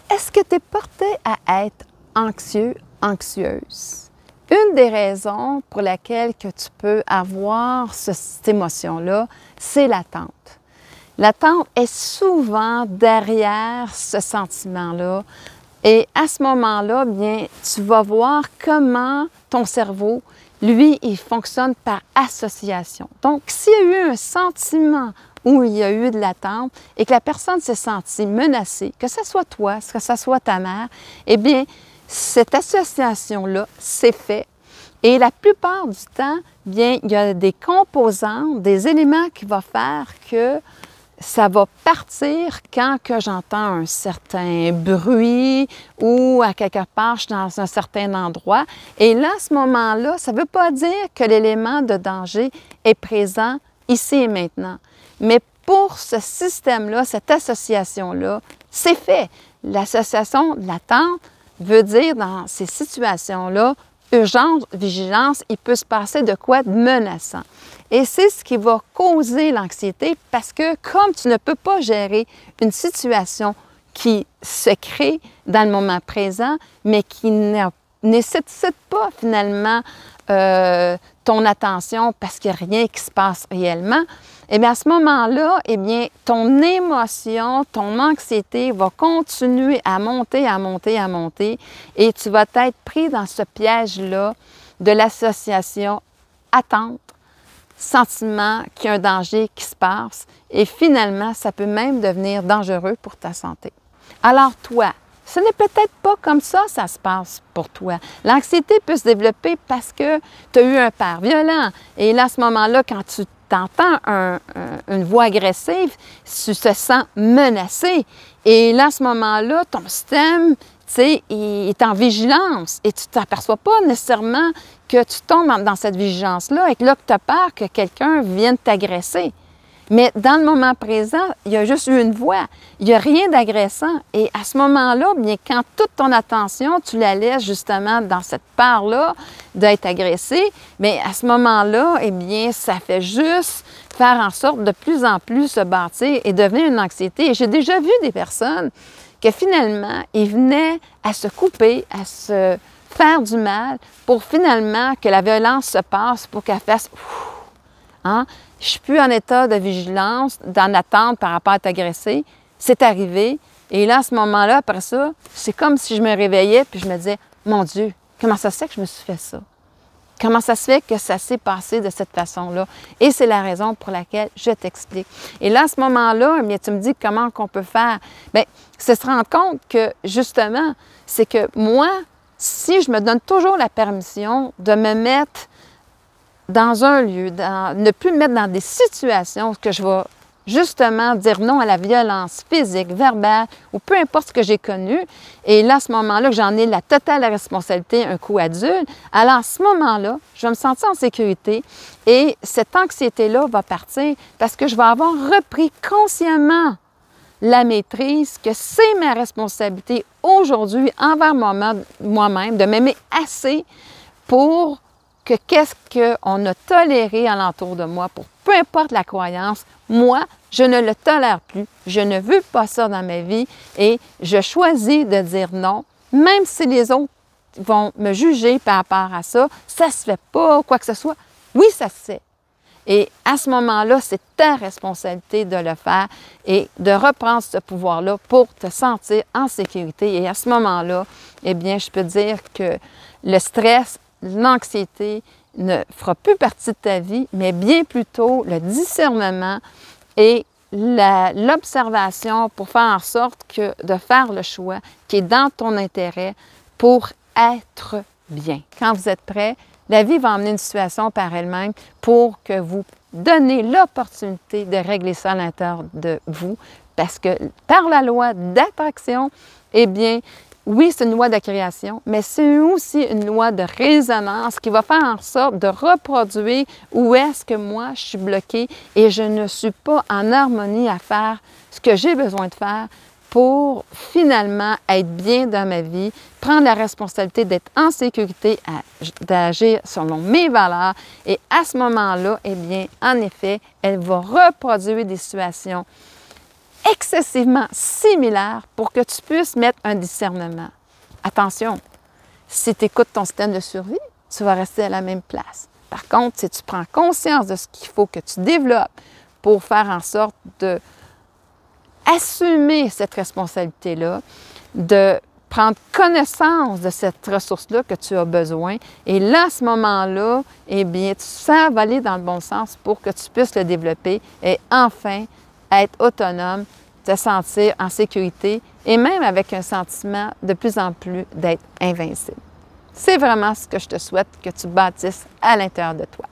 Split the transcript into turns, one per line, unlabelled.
Est-ce que tu es porté à être anxieux, anxieuse? Une des raisons pour laquelle que tu peux avoir cette émotion-là, c'est l'attente. L'attente est souvent derrière ce sentiment-là. Et à ce moment-là, bien, tu vas voir comment ton cerveau, lui, il fonctionne par association. Donc, s'il y a eu un sentiment où il y a eu de l'attente et que la personne s'est sentie menacée, que ce soit toi, que ce soit ta mère, eh bien, cette association-là s'est faite. Et la plupart du temps, bien, il y a des composantes, des éléments qui vont faire que ça va partir quand que j'entends un certain bruit ou à quelque part, je suis dans un certain endroit. Et là, à ce moment-là, ça ne veut pas dire que l'élément de danger est présent ici et maintenant. Mais pour ce système-là, cette association-là, c'est fait. L'association de l'attente veut dire dans ces situations-là, urgence, vigilance, il peut se passer de quoi de menaçant. Et c'est ce qui va causer l'anxiété parce que comme tu ne peux pas gérer une situation qui se crée dans le moment présent, mais qui ne nécessite pas finalement ton attention parce qu'il n'y a rien qui se passe réellement, eh bien à ce moment-là, eh bien ton émotion, ton anxiété va continuer à monter, à monter, à monter et tu vas être pris dans ce piège-là de l'association attente, sentiment qu'il y a un danger qui se passe et finalement, ça peut même devenir dangereux pour ta santé. Alors toi, ce n'est peut-être pas comme ça se passe pour toi. L'anxiété peut se développer parce que tu as eu un père violent. Et là, à ce moment-là, quand tu entends une voix agressive, tu te sens menacé. Et là, à ce moment-là, ton système, tu sais, il est en vigilance et tu ne t'aperçois pas nécessairement que tu tombes dans cette vigilance-là et que là, tu as peur que quelqu'un vienne t'agresser. Mais dans le moment présent, il y a juste eu une voix. Il n'y a rien d'agressant. Et à ce moment-là, bien, quand toute ton attention, tu la laisses justement dans cette part-là d'être agressé, bien, à ce moment-là, eh bien, ça fait juste faire en sorte de plus en plus se bâtir et devenir une anxiété. Et j'ai déjà vu des personnes que finalement, ils venaient à se couper, à se faire du mal pour finalement que la violence se passe, pour qu'elle fasse « hein? Je ne suis plus en état de vigilance, d'en attente par rapport à être agressée. » C'est arrivé. Et là, à ce moment-là, après ça, c'est comme si je me réveillais puis je me disais « Mon Dieu, comment ça se fait que je me suis fait ça? Comment ça se fait que ça s'est passé de cette façon-là? » Et c'est la raison pour laquelle je t'explique. Et là, à ce moment-là, bien, tu me dis comment qu'on peut faire. Bien, c'est se rendre compte que, justement, c'est que moi, si je me donne toujours la permission de me mettre dans un lieu, ne plus me mettre dans des situations que je vais justement dire non à la violence physique, verbale ou peu importe ce que j'ai connu. Et là, à ce moment-là, que j'en ai la totale responsabilité, un coup adulte, alors à ce moment-là, je vais me sentir en sécurité et cette anxiété-là va partir parce que je vais avoir repris consciemment la maîtrise, que c'est ma responsabilité aujourd'hui envers moi-même de m'aimer assez pour que qu'est-ce qu'on a toléré alentour de moi, pour peu importe la croyance, moi, je ne le tolère plus, je ne veux pas ça dans ma vie et je choisis de dire non, même si les autres vont me juger par rapport à ça, ça se fait pas, quoi que ce soit. Oui, ça se fait. Et à ce moment-là, c'est ta responsabilité de le faire et de reprendre ce pouvoir-là pour te sentir en sécurité. Et à ce moment-là, eh bien, je peux dire que le stress, l'anxiété ne fera plus partie de ta vie, mais bien plutôt le discernement et l'observation pour faire en sorte que de faire le choix qui est dans ton intérêt pour être bien. Quand vous êtes prêts, la vie va emmener une situation par elle-même pour que vous donnez l'opportunité de régler ça à l'intérieur de vous parce que par la loi d'attraction, eh bien, oui, c'est une loi de création, mais c'est aussi une loi de résonance qui va faire en sorte de reproduire où est-ce que moi je suis bloquée et je ne suis pas en harmonie à faire ce que j'ai besoin de faire pour finalement être bien dans ma vie, prendre la responsabilité d'être en sécurité, d'agir selon mes valeurs. Et à ce moment-là, eh bien, en effet, elle va reproduire des situations excessivement similaires pour que tu puisses mettre un discernement. Attention, si tu écoutes ton système de survie, tu vas rester à la même place. Par contre, si tu prends conscience de ce qu'il faut que tu développes pour faire en sorte de assumer cette responsabilité-là, de prendre connaissance de cette ressource-là que tu as besoin. Et là, à ce moment-là, eh bien, ça va aller dans le bon sens pour que tu puisses le développer et enfin être autonome, te sentir en sécurité et même avec un sentiment de plus en plus d'être invincible. C'est vraiment ce que je te souhaite que tu bâtisses à l'intérieur de toi.